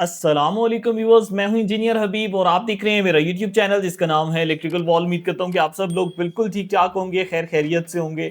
अस्सलामुअलैकुम व्यूअर्स, मैं हूं इंजीनियर हबीब और आप देख रहे हैं मेरा यूट्यूब चैनल जिसका नाम है इलेक्ट्रिकल वॉल। उम्मीद करता हूं कि आप सब लोग बिल्कुल ठीक ठाक होंगे, खैर खैरियत से होंगे।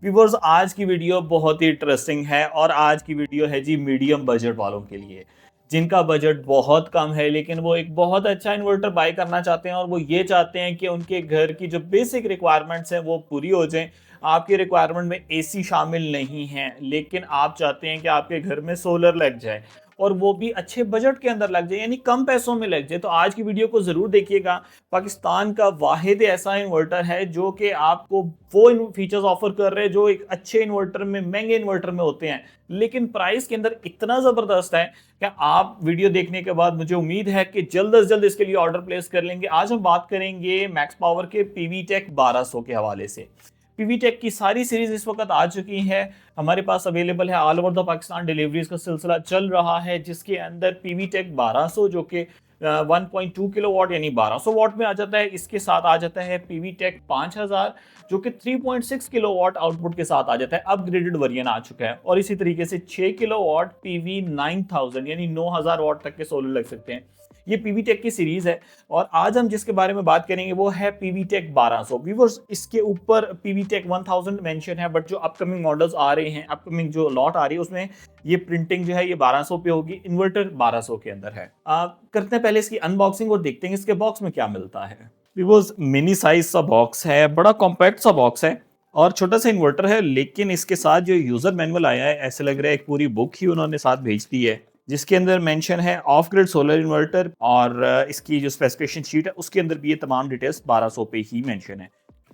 व्यूअर्स, आज की वीडियो बहुत ही इंटरेस्टिंग है और आज की वीडियो है जी मीडियम बजट वालों के लिए, जिनका बजट बहुत कम है लेकिन वो एक बहुत अच्छा इन्वर्टर बाय करना चाहते हैं और वो ये चाहते हैं कि उनके घर की जो बेसिक रिक्वायरमेंट्स हैं वो पूरी हो जाएं। आपकी रिक्वायरमेंट में एसी शामिल नहीं है लेकिन आप चाहते हैं कि आपके घर में सोलर लग जाए और वो भी अच्छे बजट के अंदर लग जाए, यानी कम पैसों में लग जाए। तो आज की वीडियो को जरूर देखिएगा। पाकिस्तान का वाहिद ऐसा इन्वर्टर है जो कि आपको वो फीचर्स ऑफर कर रहे हैं जो एक अच्छे इन्वर्टर में, महंगे इन्वर्टर में होते हैं, लेकिन प्राइस के अंदर इतना जबरदस्त है कि आप वीडियो देखने के बाद मुझे उम्मीद है कि जल्द से जल्द इसके लिए ऑर्डर प्लेस कर लेंगे। आज हम बात करेंगे मैक्स पावर के पीवी टेक 1200 के हवाले से। पीवी टेक की सारी सीरीज इस वक्त आ चुकी है, हमारे पास अवेलेबल है। All over the Pakistan deliveries का सिलसिला चल रहा है जिसके अंदर पीवी टेक 1200 जो कि 1.2 किलो वाट यानी 1200 वाट में आ जाता है। इसके साथ आ जाता है पीवी टेक 5000 जो कि 3.6 किलो वाट आउटपुट के साथ आ जाता है। अपग्रेडेड वर्जन आ चुका है। और इसी तरीके से 6 किलो वाट पीवी 9000 यानी 9000 वाट तक के सोलर लग सकते हैं। ये पीवी टेक की सीरीज है और आज हम जिसके बारे में बात करेंगे वो है पीवी टेक 1200। व्यूअर्स, इसके ऊपर पीवी टेक 1000 मेंशन है, बट जो अपकमिंग मॉडल्स आ रहे हैं, अपकमिंग जो लॉट आ रही है उसमें ये प्रिंटिंग जो है ये 1200 पे होगी। इन्वर्टर 1200 के अंदर है। करते हैं पहले इसकी अनबॉक्सिंग और देखते हैं इसके बॉक्स में क्या मिलता है। व्यूअर्स, मिनी साइज सा बॉक्स है, बड़ा कॉम्पैक्ट सा बॉक्स है और छोटा सा इन्वर्टर है, लेकिन इसके साथ जो यूजर मैनुअल आया है ऐसे लग रहा है एक पूरी बुक ही उन्होंने साथ भेज दी है, जिसके अंदर मेंशन है ऑफ ग्रिड सोलर इन्वर्टर और इसकी जो स्पेसिफिकेशन शीट है उसके अंदर भी ये तमाम डिटेल्स 1200 पे ही मेंशन है।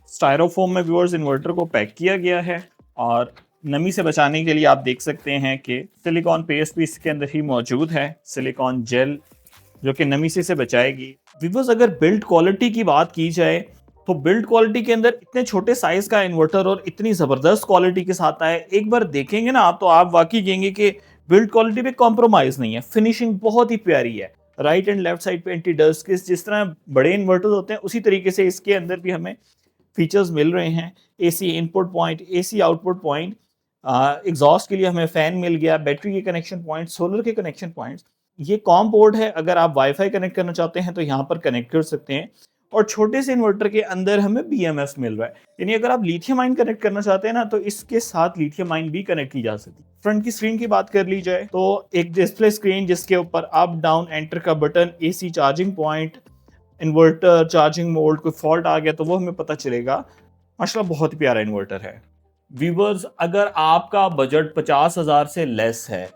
स्टायरोफोम में व्यूअर्स इन्वर्टर को पैक किया गया है और नमी से बचाने के लिए आप देख सकते हैं कि सिलिकॉन पेस्ट भी इसके अंदर ही मौजूद है, सिलिकॉन जेल जो कि नमी से बचाएगी। व्यूअर्स, अगर बिल्ड क्वालिटी की बात की जाए तो बिल्ड क्वालिटी के अंदर इतने छोटे साइज का इन्वर्टर और इतनी जबरदस्त क्वालिटी के साथ आए, एक बार देखेंगे ना आप तो आप वाकई कहेंगे कि बिल्ड क्वालिटी पे कॉम्प्रोमाइज नहीं है। फिनिशिंग बहुत ही प्यारी है। राइट एंड लेफ्ट साइड पे एंटी डस्ट के जिस तरह बड़े इन्वर्टर्स होते हैं उसी तरीके से इसके अंदर भी हमें फीचर्स मिल रहे हैं। AC input point, AC output point, exhaust के लिए हमें फैन मिल गया, बैटरी के कनेक्शन पॉइंट, सोलर के कनेक्शन पॉइंट्स। ये कॉम पोर्ट है, अगर आप वाईफाई कनेक्ट करना चाहते हैं तो यहाँ पर कनेक्ट कर सकते हैं। और छोटे से इन्वर्टर के अंदर हमें बीएमएस मिल रहा है, यानी अगर आप लिथियम आयन कनेक्ट करना चाहते हैं ना तो इसके साथ लिथियम आयन भी कनेक्ट की जा सकती है। फ्रंट की स्क्रीन की बात कर ली जाए तो एक डिस्प्ले स्क्रीन जिसके ऊपर अप डाउन एंटर का button, AC charging point, inverter charging mode, कोई फॉल्ट आ गया तो वो हमें पता चलेगा। माशाल्लाह बहुत ही प्यारा इन्वर्टर है। व्यूवर्स, अगर आपका बजट 50,000 से लेस है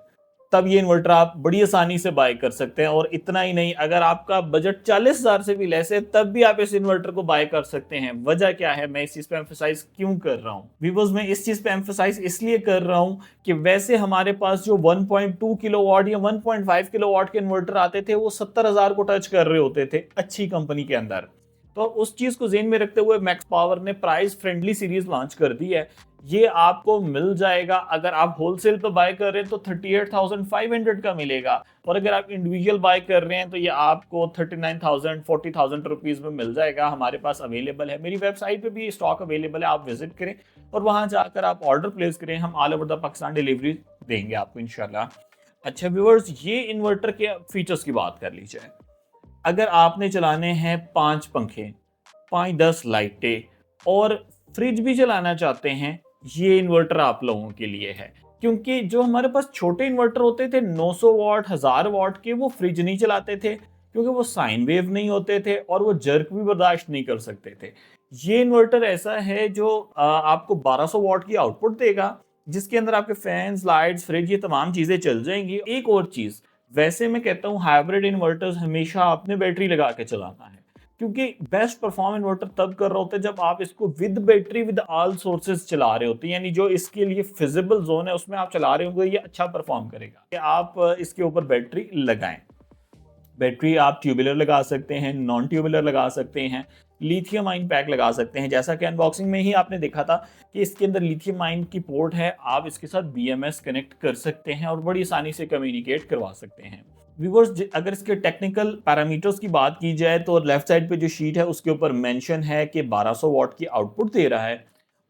तब ये इन्वर्टर आप बड़ी आसानी से बाय कर सकते हैं। और इतना ही नहीं, अगर आपका बजट 40,000 से भी लेस है तब भी आप इस इन्वर्टर को बाय कर सकते हैं। वजह क्या है, मैं इस चीज पे एम्फसाइज क्यों कर रहा हूँ? व्यूअर्स, मैं इस चीज पे एम्फसाइज इसलिए कर रहा हूँ कि वैसे हमारे पास जो 1.2 किलोवाट या 1.5 किलोवाट के इन्वर्टर आते थे वो 70,000 को टच कर रहे होते थे अच्छी कंपनी के अंदर। तो उस चीज को ज़हन में रखते हुए मैक्स पावर ने प्राइस फ्रेंडली सीरीज लॉन्च कर दी है। ये आपको मिल जाएगा, अगर आप होलसेल पे बाय कर रहे हैं तो 38,500 का मिलेगा और अगर आप इंडिविजुअल बाय कर रहे हैं तो ये आपको 39,000 40,000 रुपीज में मिल जाएगा। हमारे पास अवेलेबल है, मेरी वेबसाइट पे भी स्टॉक अवेलेबल है, आप विजिट करें और वहां जाकर आप ऑर्डर प्लेस करें। हम all over the Pakistan delivery देंगे आपको इंशाल्लाह। अच्छा व्यूअर्स, ये इन्वर्टर के फीचर्स की बात कर ली जाए, अगर आपने चलाने हैं 5 पंखे, 5-10 लाइटें और फ्रिज भी चलाना चाहते हैं, ये इन्वर्टर आप लोगों के लिए है। क्योंकि जो हमारे पास छोटे इन्वर्टर होते थे 900 वाट, 1000 वाट के, वो फ्रिज नहीं चलाते थे क्योंकि वो साइन वेव नहीं होते थे और वो जर्क भी बर्दाश्त नहीं कर सकते थे। ये इन्वर्टर ऐसा है जो आपको 1200 वाट की आउटपुट देगा, जिसके अंदर आपके फैंस, लाइट्स, फ्रिज, ये तमाम चीजें चल जाएंगी। एक और चीज, वैसे मैं कहता हूँ हाइब्रिड इन्वर्टर्स हमेशा आपने बैटरी लगा के चलाना है, क्योंकि बेस्ट परफॉर्म इन्वर्टर तब कर रहा होता है जब आप इसको with battery with all sources चला रहे होते हैं, यानी जो इसके लिए फिजिबल जोन है उसमें आप चला रहे होंगे, ये अच्छा परफॉर्म करेगा। कि आप इसके ऊपर बैटरी लगाएं। बैटरी आप ट्यूबुलर लगा सकते हैं, नॉन ट्यूबुलर लगा सकते हैं, लिथियम आयन पैक लगा सकते हैं। जैसा कि अनबॉक्सिंग में ही आपने देखा था कि इसके अंदर लिथियम आयन की पोर्ट है, आप इसके साथ बीएमएस कनेक्ट कर सकते हैं और बड़ी आसानी से कम्युनिकेट करवा सकते हैं। व्यूअर्स, अगर इसके टेक्निकल पैरामीटर्स की बात की जाए तो लेफ्ट साइड पे जो शीट है उसके ऊपर मेंशन है कि 1200 वाट की आउटपुट दे रहा है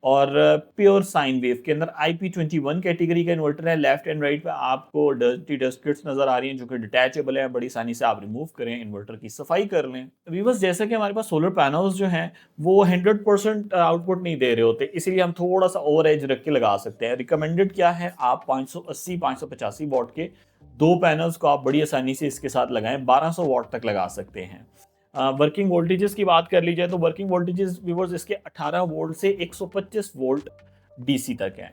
और प्योर साइन वेव के अंदर IP21 कैटेगरी का इन्वर्टर है। लेफ्ट एंड राइट पे आपको डर्टी डस्ट किट्स नजर आ रही हैं जो कि डिटैचेबल है, बड़ी आसानी से आप रिमूव करें, इन्वर्टर की सफाई कर लें। व्यूअर्स, जैसा कि हमारे पास सोलर पैनल्स जो हैं वो 100% आउटपुट नहीं दे रहे होते, इसीलिए हम थोड़ा सा ओवर एज रख के लगा सकते हैं। रिकमेंडेड क्या है, आप 580 585 वॉट के 2 पैनल्स को आप बड़ी आसानी से इसके साथ लगाएं, 1200 वॉट तक लगा सकते हैं। वर्किंग वोल्टेजेस की बात कर ली जाए तो वर्किंग वोल्टेजेस व्यूअर्स इसके 18 वोल्ट से 125 वोल्ट डीसी तक है।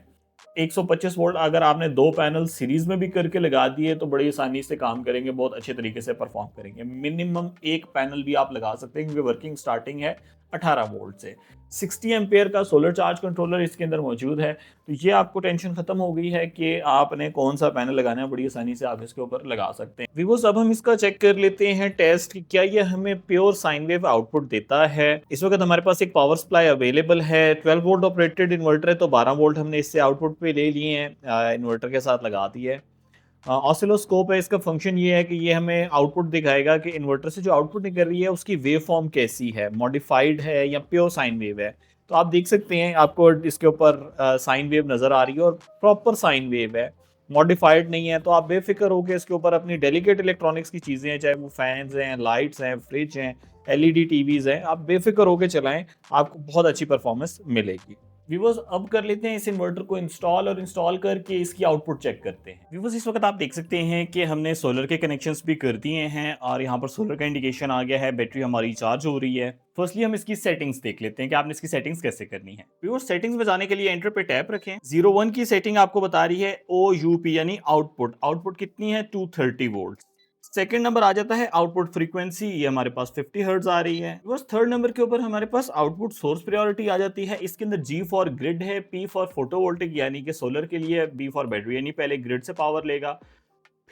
125 वोल्ट अगर आपने 2 पैनल सीरीज में भी करके लगा दिए तो बड़ी आसानी से काम करेंगे, बहुत अच्छे तरीके से परफॉर्म करेंगे। मिनिमम 1 पैनल भी आप लगा सकते हैं क्योंकि वर्किंग स्टार्टिंग है 18 वोल्ट से। 60 एम्पेयर का सोलर चार्ज कंट्रोलर इसके अंदर मौजूद है, तो ये आपको टेंशन खत्म हो गई है कि आपने कौन सा पैनल लगाना है, बड़ी आसानी से आप इसके ऊपर लगा सकते हैं। व्यूअर्स, अब हम इसका चेक कर लेते हैं टेस्ट कि क्या ये हमें प्योर साइन वेव आउटपुट देता है। इस वक्त हमारे पास एक पावर सप्लाई अवेलेबल है, 12 वोल्ट ऑपरेटेड इन्वर्टर है, तो 12 वोल्ट हमने इससे आउटपुट पे ले लिए हैं, इन्वर्टर के साथ लगा दी है। ऑसिलोस्कोप है, इसका फंक्शन ये है कि ये हमें आउटपुट दिखाएगा कि इन्वर्टर से जो आउटपुट निकल रही है उसकी वेव फॉर्म कैसी है, मॉडिफाइड है या प्योर साइन वेव है। तो आप देख सकते हैं आपको इसके ऊपर साइन वेव नज़र आ रही है और प्रॉपर साइन वेव है, मॉडिफाइड नहीं है। तो आप बेफिक्र होकर इसके ऊपर अपनी डेलिकेट इलेक्ट्रॉनिक्स की चीज़ें हैं, चाहे वो फैंस हैं, लाइट्स हैं, फ्रिज हैं, LED टीवीज़ हैं, आप बेफिक्र होकर चलाएं, आपको बहुत अच्छी परफॉर्मेंस मिलेगी। व्यूवर्स, अब कर लेते हैं इस इन्वर्टर को इंस्टॉल और इंस्टॉल करके इसकी आउटपुट चेक करते हैं। व्यूवर्स, इस वक्त आप देख सकते हैं कि हमने सोलर के कनेक्शंस भी कर दिए हैं और यहाँ पर सोलर का इंडिकेशन आ गया है, बैटरी हमारी चार्ज हो रही है। फर्स्टली हम इसकी सेटिंग्स देख लेते हैं कि आपने इसकी सेटिंग्स कैसे करनी है। व्यूवर्स, सेटिंग्स में जाने के लिए एंटर पे टैप रखें। 01 की सेटिंग आपको बता रही है OUP यानी आउटपुट। आउटपुट कितनी है? 230 वोल्ट। सेकंड नंबर आ जाता है आउटपुट फ्रीक्वेंसी, ये हमारे पास 50 हर्ट्ज आ रही है। बस थर्ड नंबर के ऊपर हमारे पास आउटपुट सोर्स प्रायोरिटी आ जाती है। इसके अंदर G फॉर ग्रिड है, P फॉर फोटोवोल्टिक यानी कि सोलर के लिए, B फॉर बैटरी यानी पहले ग्रिड से पावर लेगा,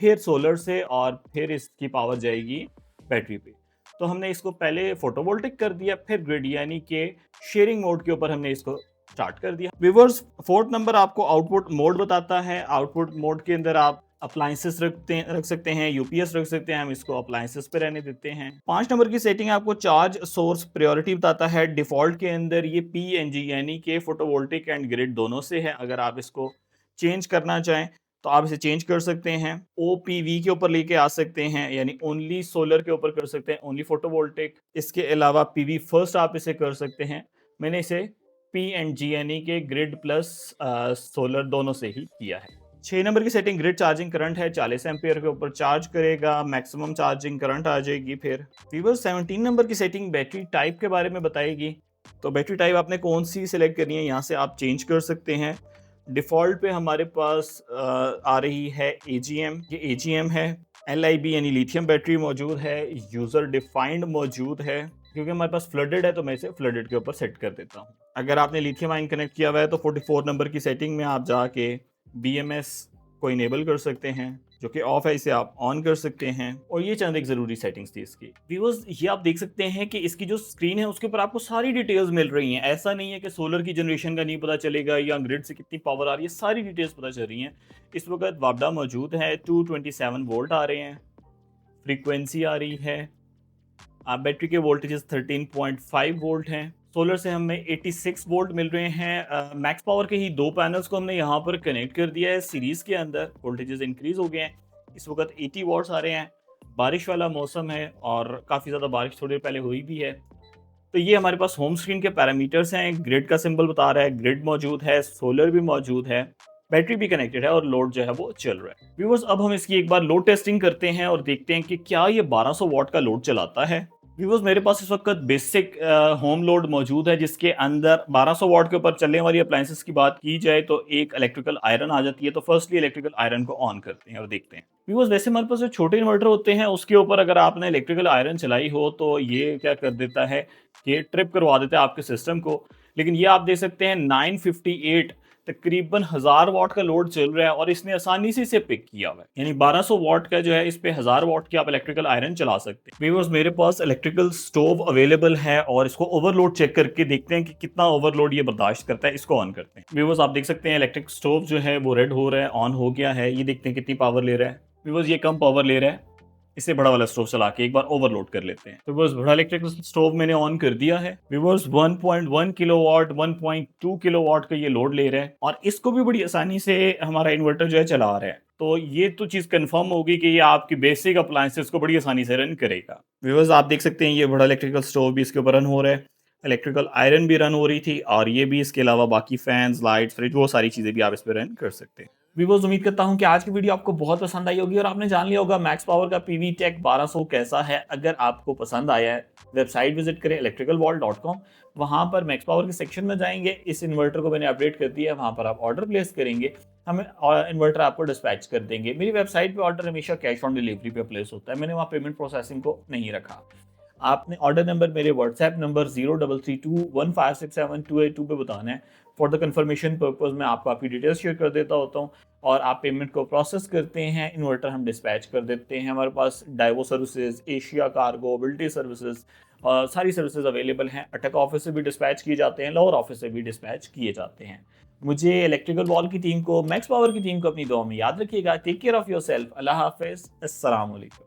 फिर सोलर से और फिर इसकी पावर जाएगी बैटरी पे। तो हमने इसको पहले फोटोवोल्टिक कर दिया, फिर ग्रिड यानी कि शेयरिंग मोड के ऊपर हमने इसको स्टार्ट कर दिया। व्यूअर्स, फोर्थ नंबर आपको आउटपुट मोड बताता है। आउटपुट मोड के अंदर आप अप्लायंसेस रख सकते हैं, यूपीएस रख सकते हैं, हम इसको अप्लायंसेस पे रहने देते हैं। 5 नंबर की सेटिंग आपको चार्ज सोर्स प्रायोरिटी बताता है। डिफॉल्ट के अंदर ये PNG यानी कि फोटोवोल्टिक एंड ग्रिड दोनों से है। अगर आप इसको चेंज करना चाहें तो आप इसे चेंज कर सकते हैं। OPV के ऊपर लेके आ सकते हैं यानी ओनली सोलर के ऊपर कर सकते हैं, ओनली फोटोवोल्टिक। इसके अलावा PV फर्स्ट आप इसे कर सकते हैं। मैंने इसे PNG यानी कि ग्रिड प्लस सोलर दोनों से ही किया है। 6 नंबर की सेटिंग ग्रिड चार्जिंग करंट है, 40 एम्पियर के ऊपर चार्ज करेगा, मैक्सिमम चार्जिंग करंट आ जाएगी। फिर 17 नंबर की सेटिंग बैटरी टाइप के बारे में बताएगी। तो बैटरी टाइप आपने कौन सी सिलेक्ट करनी है, यहाँ से आप चेंज कर सकते हैं। डिफ़ॉल्ट पे हमारे पास आ रही है AGM, ये AGM है। LIB यानी लिथियम बैटरी मौजूद है। यूज़र डिफाइंड मौजूद है। क्योंकि हमारे पास फ्लडेड है तो मैं इसे फ्लडेड के ऊपर सेट कर देता हूँ। अगर आपने लिथियम आयन कनेक्ट किया हुआ है तो 44 नंबर की सेटिंग में आप जाके BMS को इनेबल कर सकते हैं, जो कि ऑफ है इसे आप ऑन कर सकते हैं। और ये चंद एक ज़रूरी सेटिंग्स थी इसकी। व्यूअर्स, ये आप देख सकते हैं कि इसकी जो स्क्रीन है उसके ऊपर आपको सारी डिटेल्स मिल रही हैं। ऐसा नहीं है कि सोलर की जनरेशन का नहीं पता चलेगा या ग्रिड से कितनी पावर आ रही है, सारी डिटेल्स पता चल रही हैं। इस वक्त वापडा मौजूद है, 227 वोल्ट आ रहे हैं, फ्रीक्वेंसी आ रही है, बैटरी के वोल्टेजेस 13.5 वोल्ट हैं। सोलर से हमें 86 वोल्ट मिल रहे हैं। मैक्स पावर के ही 2 पैनल्स को हमने यहाँ पर कनेक्ट कर दिया है सीरीज के अंदर। वोल्टेजेस इंक्रीज हो गए हैं, इस वक्त 80 वॉट्स आ रहे हैं। बारिश वाला मौसम है और काफ़ी ज़्यादा बारिश थोड़ी देर पहले हुई भी है। तो ये हमारे पास होम स्क्रीन के पैरामीटर्स हैं। ग्रिड का सिंबल बता रहा है, ग्रिड मौजूद है, सोलर भी मौजूद है, बैटरी भी कनेक्टेड है और लोड जो है वो चल रहा है। व्यूअर्स, अब हम इसकी एक बार लोड टेस्टिंग करते हैं और देखते हैं कि क्या ये 1200 वॉट का लोड चलाता है। व्यूअर्स, मेरे पास इस वक्त बेसिक होम लोड मौजूद है जिसके अंदर 1200 वॉट के ऊपर चलने वाली अप्लायंसेस की बात की जाए तो एक इलेक्ट्रिकल आयरन आ जाती है। तो फर्स्टली इलेक्ट्रिकल आयरन को ऑन करते हैं और देखते हैं। व्यूअर्स, वैसे हमारे पास जो छोटे इन्वर्टर होते हैं उसके ऊपर अगर आपने इलेक्ट्रिकल आयरन चलाई हो तो ये क्या कर देता है कि ट्रिप करवा देता है आपके सिस्टम को। लेकिन ये आप देख सकते हैं 958 तकरीबन 1000 वॉट का लोड चल रहा है और इसने आसानी से इसे पिक किया हुआ है। यानी 1200 वॉट का जो है इस पे 1000 वॉट की आप इलेक्ट्रिकल आयरन चला सकते हैं। व्यूअर्स, मेरे पास इलेक्ट्रिकल स्टोव अवेलेबल है और इसको ओवरलोड चेक करके देखते हैं कि कितना ओवरलोड ये बर्दाश्त करता है। इसको ऑन करते हैं। व्यूअर्स, आप देख सकते हैं इलेक्ट्रिक स्टोव जो है वो रेड हो रहा है, ऑन हो गया है। ये देखते हैं कितनी पावर ले रहा है। व्यूअर्स, ये कम पावर ले रहा है, इसे बड़ा वाला स्टोव चला के एक बार ओवरलोड कर लेते हैं। तो बस बड़ा इलेक्ट्रिकल स्टोव मैंने ऑन कर दिया है। व्यूअर्स 1.1 किलोवाट 1.2 किलोवाट का ये लोड ले रहा है और इसको भी बड़ी आसानी से हमारा इन्वर्टर जो है चला रहा है। तो ये तो चीज़ कंफर्म होगी कि ये आपकी बेसिक अप्लायंसेस को बड़ी आसानी से रन करेगा। व्यूअर्स आप देख सकते हैं ये बड़ा इलेक्ट्रिकल स्टोव भी इसके ऊपर रन हो रहा है। इलेक्ट्रिकल आयरन भी रन हो रही थी और ये भी, इसके अलावा बाकी फैन्स, लाइट्स, फ्रिज, वो सारी चीज़ें भी आप इस पे रन कर सकते हैं। व्यूअर्स उम्मीद करता हूँ कि आज की वीडियो आपको बहुत पसंद आई होगी और आपने जान लिया होगा मैक्स पावर का पीवी टेक 1200 कैसा है। अगर आपको पसंद आया है, वेबसाइट विजिट करें electricalwall.com। वहाँ पर मैक्स पावर के सेक्शन में जाएंगे, इस इन्वर्टर को मैंने अपडेट कर दिया है, वहाँ पर आप ऑर्डर प्लेस करेंगे, हमें इन्वर्टर आपको डिस्पैच कर देंगे। मेरी वेबसाइट पे ऑर्डर हमेशा कैश ऑन डिलीवरी पे प्लेस होता है, मैंने वहाँ पेमेंट प्रोसेसिंग को नहीं रखा। आपने ऑर्डर नंबर मेरे व्हाट्सएप नंबर 0332156728 पे बताना है। फॉर द कंफर्मेशन पर्पस मैं आपको आपकी डिटेल्स शेयर कर देता होता हूँ और आप पेमेंट को प्रोसेस करते हैं, इन्वर्टर हम डिस्पैच कर देते हैं। हमारे पास डाइवो सर्विसेज, एशिया कार्गो, बिल्टी सर्विसेज, सारी सर्विसेज अवेलेबल हैं। अटक ऑफिस से भी डिस्पैच किए जाते हैं, लाहौर ऑफिस से भी डिस्पैच किए जाते हैं। मुझे इलेक्ट्रिकल वॉल की टीम को, मैक्स पावर की टीम को अपनी दुआ में याद रखिएगा। Take care of yourself. अल्लाह हाफिज़। अस्सलाम वालेकुम।